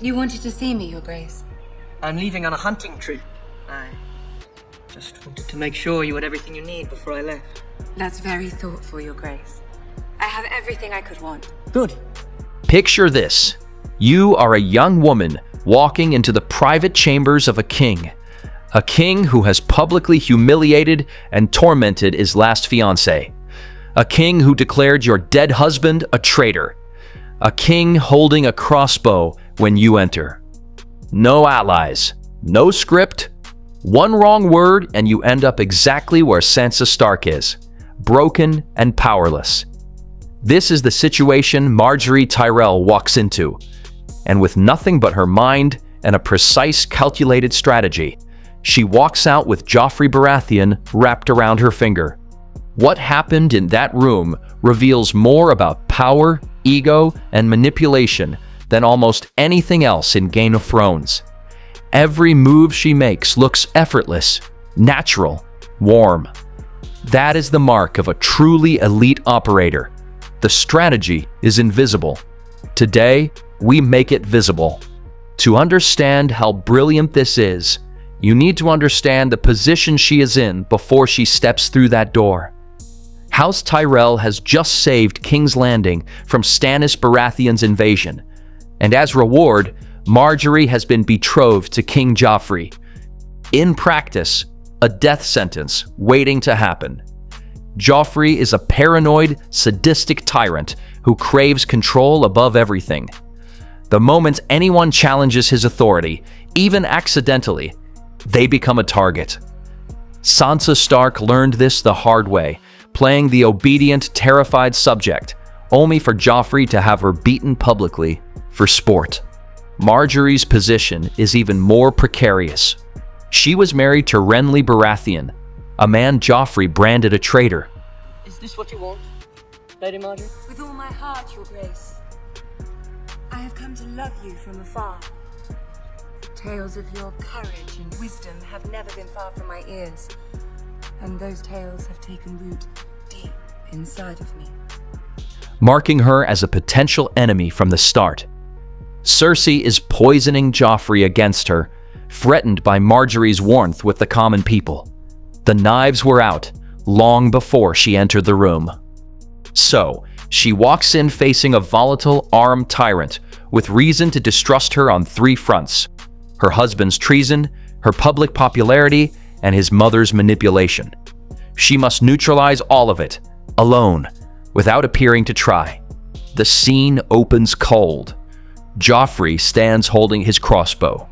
You wanted to see me, Your Grace? I'm leaving on a hunting trip. I just wanted to make sure you had everything you need before I left. That's very thoughtful, Your Grace. I have everything I could want. Good. Picture this. You are a young woman walking into the private chambers of a king who has publicly humiliated and tormented his last fiancée, a king who declared your dead husband a traitor, a king holding a crossbow when you enter. No allies, no script, one wrong word and you end up exactly where Sansa Stark is, broken and powerless. This is the situation Margaery Tyrell walks into, and with nothing but her mind and a precise, calculated strategy, she walks out with Joffrey Baratheon wrapped around her finger. What happened in that room reveals more about power, ego, and manipulation than almost anything else in Game of Thrones. Every move she makes looks effortless, natural, warm. That is the mark of a truly elite operator. The strategy is invisible. Today, we make it visible. To understand how brilliant this is, you need to understand the position she is in before she steps through that door. House Tyrell has just saved King's Landing from Stannis Baratheon's invasion, and as reward, Margaery has been betrothed to King Joffrey. In practice, a death sentence waiting to happen. Joffrey is a paranoid, sadistic tyrant who craves control above everything. The moment anyone challenges his authority, even accidentally, they become a target. Sansa Stark learned this the hard way, playing the obedient, terrified subject, only for Joffrey to have her beaten publicly for sport. Margaery's position is even more precarious. She was married to Renly Baratheon, a man Joffrey branded a traitor. Is this what you want, Lady Margaery? With all my heart, Your Grace. I have come to love you from afar. Tales of your courage and wisdom have never been far from my ears, and those tales have taken root deep inside of me. Marking her as a potential enemy from the start. Cersei is poisoning Joffrey against her, threatened by Margaery's warmth with the common people. The knives were out long before she entered the room. So, she walks in facing a volatile, armed tyrant with reason to distrust her on three fronts: her husband's treason, her public popularity, and his mother's manipulation. She must neutralize all of it, alone, without appearing to try. The scene opens cold. Joffrey stands holding his crossbow.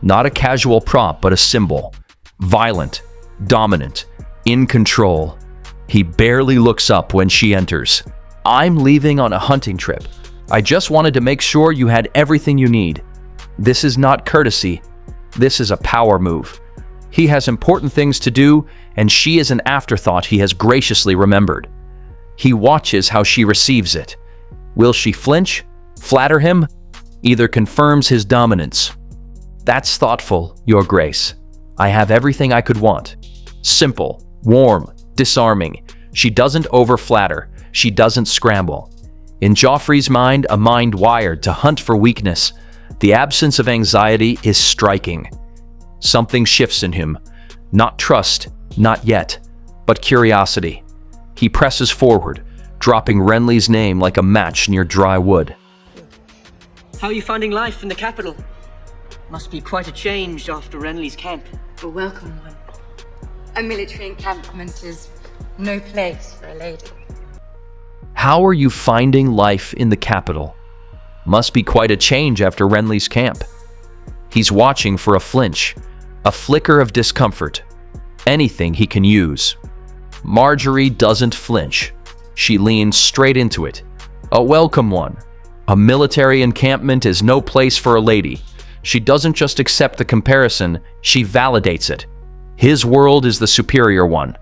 Not a casual prop, but a symbol. Violent, dominant, in control. He barely looks up when she enters. "I'm leaving on a hunting trip. I just wanted to make sure you had everything you need. This is not courtesy. This is a power move. He has important things to do, and she is an afterthought he has graciously remembered." He watches how she receives it. Will she flinch? Flatter him? Either confirms his dominance. "That's thoughtful, Your Grace. I have everything I could want." Simple, warm, disarming. She doesn't over-flatter. She doesn't scramble. In Joffrey's mind, a mind wired to hunt for weakness, the absence of anxiety is striking. Something shifts in him. Not trust, not yet, but curiosity. He presses forward, dropping Renly's name like a match near dry wood. How are you finding life in the capital? Must be quite a change after Renly's camp. A welcome one. A military encampment is no place for a lady. How are you finding life in the capital? Must be quite a change after Renly's camp. He's watching for a flinch, a flicker of discomfort, anything he can use. Margaery doesn't flinch. She leans straight into it. A welcome one. A military encampment is no place for a lady. She doesn't just accept the comparison, she validates it. His world is the superior one.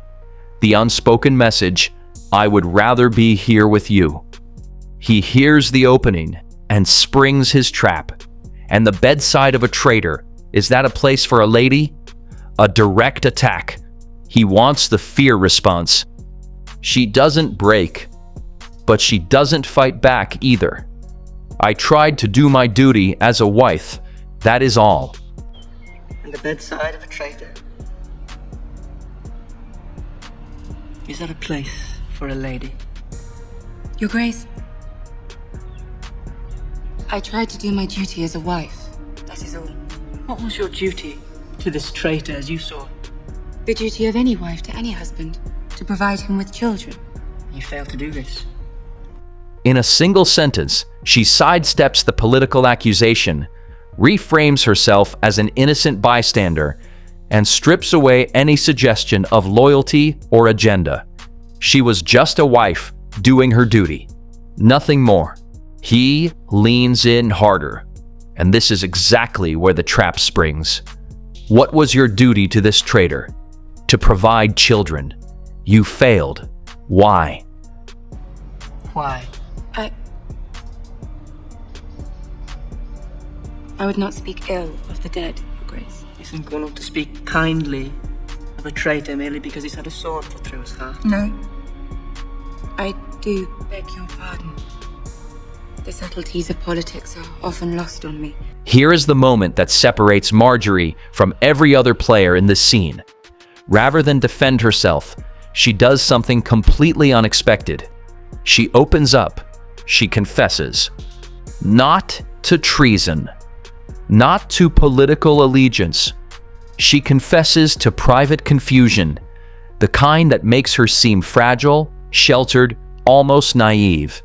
The unspoken message, "I would rather be here with you." He hears the opening and springs his trap. And the bedside of a traitor, is that a place for a lady? A direct attack. He wants the fear response. She doesn't break, but she doesn't fight back either. I tried to do my duty as a wife. That is all. And the bedside of a traitor? Is that a place for a lady? Your Grace, I tried to do my duty as a wife. That is all. What was your duty to this traitor as you saw it? The duty of any wife to any husband, to provide him with children. You failed to do this. In a single sentence, she sidesteps the political accusation, reframes herself as an innocent bystander, and strips away any suggestion of loyalty or agenda. She was just a wife doing her duty, nothing more. He leans in harder, and this is exactly where the trap springs. What was your duty to this traitor? To provide children. You failed. Why? Why? I would not speak ill of the dead, Your Grace. You think one ought to speak kindly of a traitor merely because he's had a sword put through his heart? No. I do beg your pardon. The subtleties of politics are often lost on me. Here is the moment that separates Margaery from every other player in this scene. Rather than defend herself, she does something completely unexpected. She opens up. She confesses. Not to treason. Not to political allegiance. She confesses to private confusion, the kind that makes her seem fragile, sheltered, almost naive.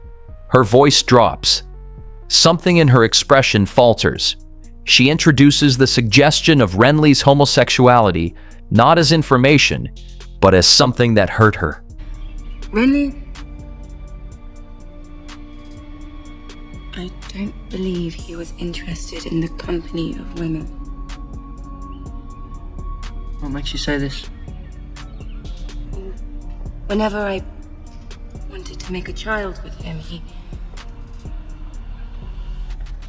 Her voice drops. Something in her expression falters. She introduces the suggestion of Renly's homosexuality, not as information, but as something that hurt her. Renly? I don't believe he was interested in the company of women. What makes you say this? Whenever I wanted to make a child with him, he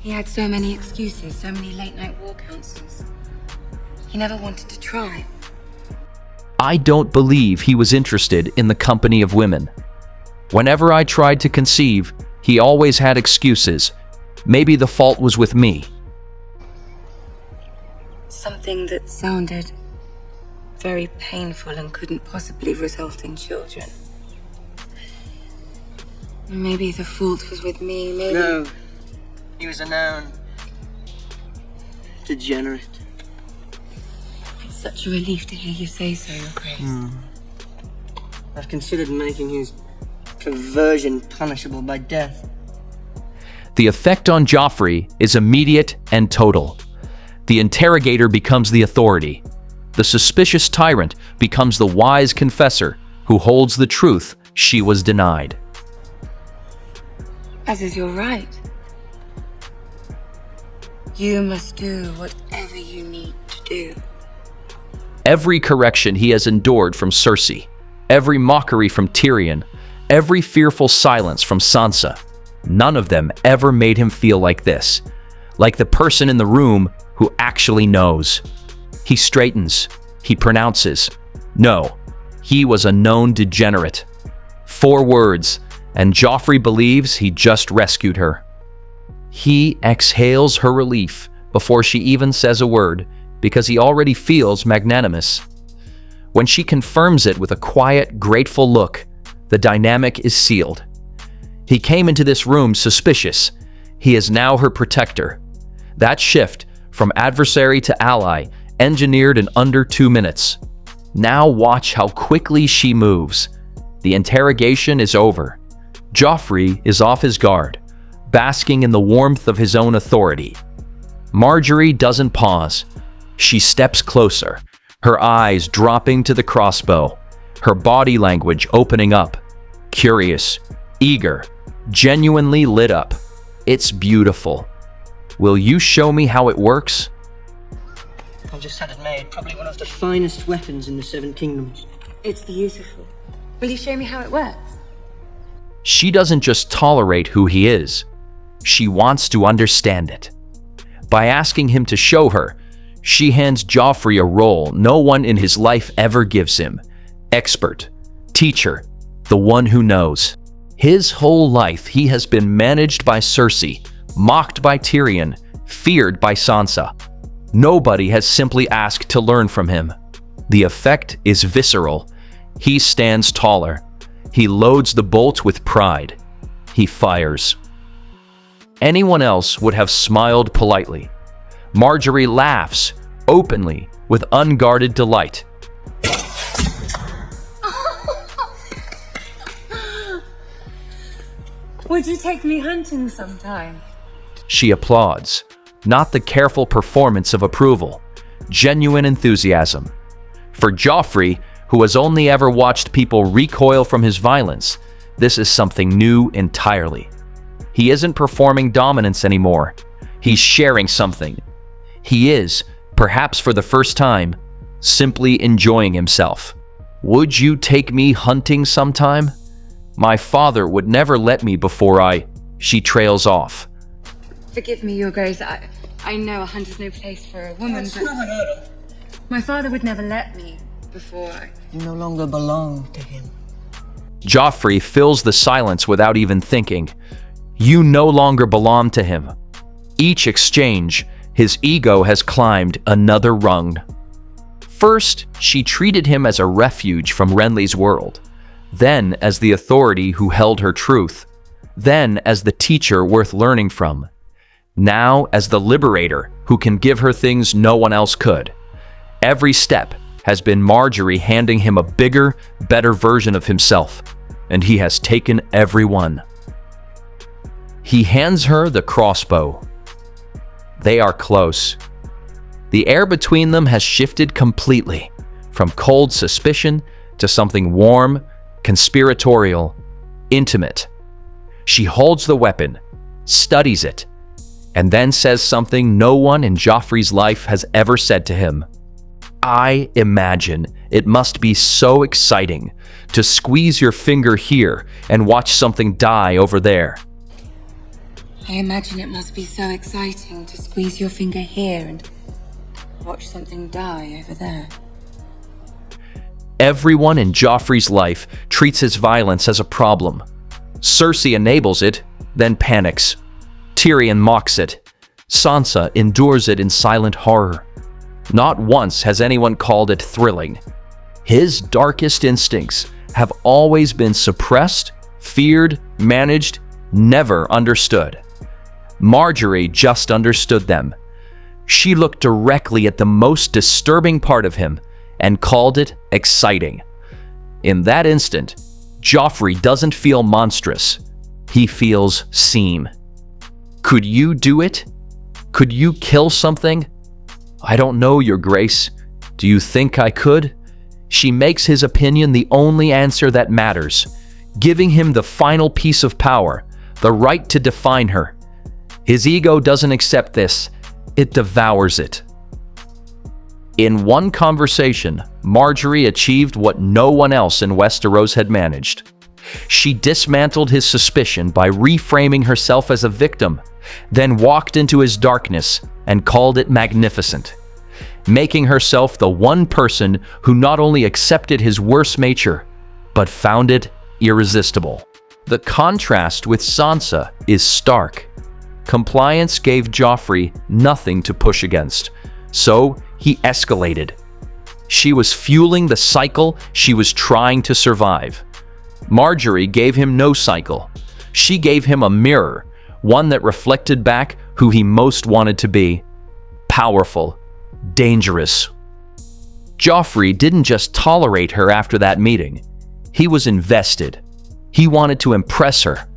had so many excuses, so many late-night war councils. He never wanted to try. I don't believe he was interested in the company of women. Whenever I tried to conceive, he always had excuses. Maybe the fault was with me. Something that sounded very painful and couldn't possibly result in children. Maybe the fault was with me, maybe... No. He was a known degenerate. It's such a relief to hear you say so, Your Grace. I've considered making his perversion punishable by death. The effect on Joffrey is immediate and total. The interrogator becomes the authority. The suspicious tyrant becomes the wise confessor who holds the truth she was denied. As is your right. You must do whatever you need to do. Every correction he has endured from Cersei, every mockery from Tyrion, every fearful silence from Sansa, none of them ever made him feel like this, like the person in the room who actually knows. He straightens, he pronounces, no, he was a known degenerate. 4 words, and Joffrey believes he just rescued her. He exhales her relief before she even says a word, because he already feels magnanimous. When she confirms it with a quiet, grateful look, the dynamic is sealed. He came into this room suspicious. He is now her protector. That shift from adversary to ally engineered in under 2 minutes. Now watch how quickly she moves. The interrogation is over. Joffrey is off his guard, basking in the warmth of his own authority. Margaery doesn't pause. She steps closer, her eyes dropping to the crossbow, her body language opening up, curious, eager, genuinely lit up. It's beautiful. Will you show me how it works? I've just had it made. Probably one of the finest weapons in the 7 Kingdoms. It's beautiful. Will you show me how it works? She doesn't just tolerate who he is. She wants to understand it. By asking him to show her, she hands Joffrey a role no one in his life ever gives him. Expert, teacher, the one who knows. His whole life he has been managed by Cersei, mocked by Tyrion, feared by Sansa. Nobody has simply asked to learn from him. The effect is visceral. He stands taller. He loads the bolt with pride. He fires. Anyone else would have smiled politely. Margaery laughs, openly, with unguarded delight. Would you take me hunting sometime? She applauds, not the careful performance of approval, genuine enthusiasm. For Joffrey, who has only ever watched people recoil from his violence, this is something new entirely. He isn't performing dominance anymore. He's sharing something. He is, perhaps for the first time, simply enjoying himself. Would you take me hunting sometime? My father would never let me before She trails off. Forgive me, Your Grace. I know a hunt is no place for a woman, That's but not hurdle. my father would never let me before You no longer belong to him. Joffrey fills the silence without even thinking. You no longer belong to him. Each exchange, his ego has climbed another rung. First, she treated him as a refuge from Renly's world. Then as the authority who held her truth. Then as the teacher worth learning from. Now as the liberator who can give her things no one else could. Every step has been Margaery handing him a bigger, better version of himself, and he has taken every one. He hands her the crossbow. They are close. The air between them has shifted completely, from cold suspicion to something warm, conspiratorial, intimate. She holds the weapon, studies it, and then says something no one in Joffrey's life has ever said to him. I imagine it must be so exciting to squeeze your finger here and watch something die over there. I imagine it must be so exciting to squeeze your finger here and watch something die over there. Everyone in Joffrey's life treats his violence as a problem. Cersei enables it, then panics. Tyrion mocks it. Sansa endures it in silent horror. Not once has anyone called it thrilling. His darkest instincts have always been suppressed, feared, managed, never understood. Margaery just understood them. She looked directly at the most disturbing part of him and called it exciting. In that instant, Joffrey doesn't feel monstrous. He feels seen. Could you do it? Could you kill something? I don't know, Your Grace. Do you think I could? She makes his opinion the only answer that matters, giving him the final piece of power, the right to define her. His ego doesn't accept this. It devours it. In one conversation, Margaery achieved what no one else in Westeros had managed. She dismantled his suspicion by reframing herself as a victim, then walked into his darkness and called it magnificent, making herself the one person who not only accepted his worst nature, but found it irresistible. The contrast with Sansa is stark. Compliance gave Joffrey nothing to push against, so he escalated. She was fueling the cycle she was trying to survive. Margaery gave him no cycle. She gave him a mirror, one that reflected back who he most wanted to be. Powerful, dangerous. Joffrey didn't just tolerate her after that meeting. He was invested. He wanted to impress her.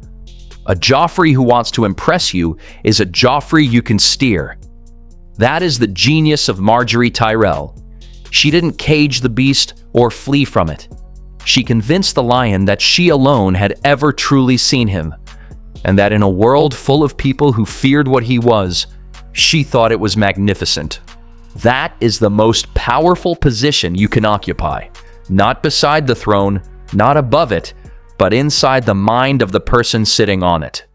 A Joffrey who wants to impress you is a Joffrey you can steer. That is the genius of Margaery Tyrell. She didn't cage the beast or flee from it. She convinced the lion that she alone had ever truly seen him, and that in a world full of people who feared what he was, she thought it was magnificent. That is the most powerful position you can occupy, not beside the throne, not above it, but inside the mind of the person sitting on it.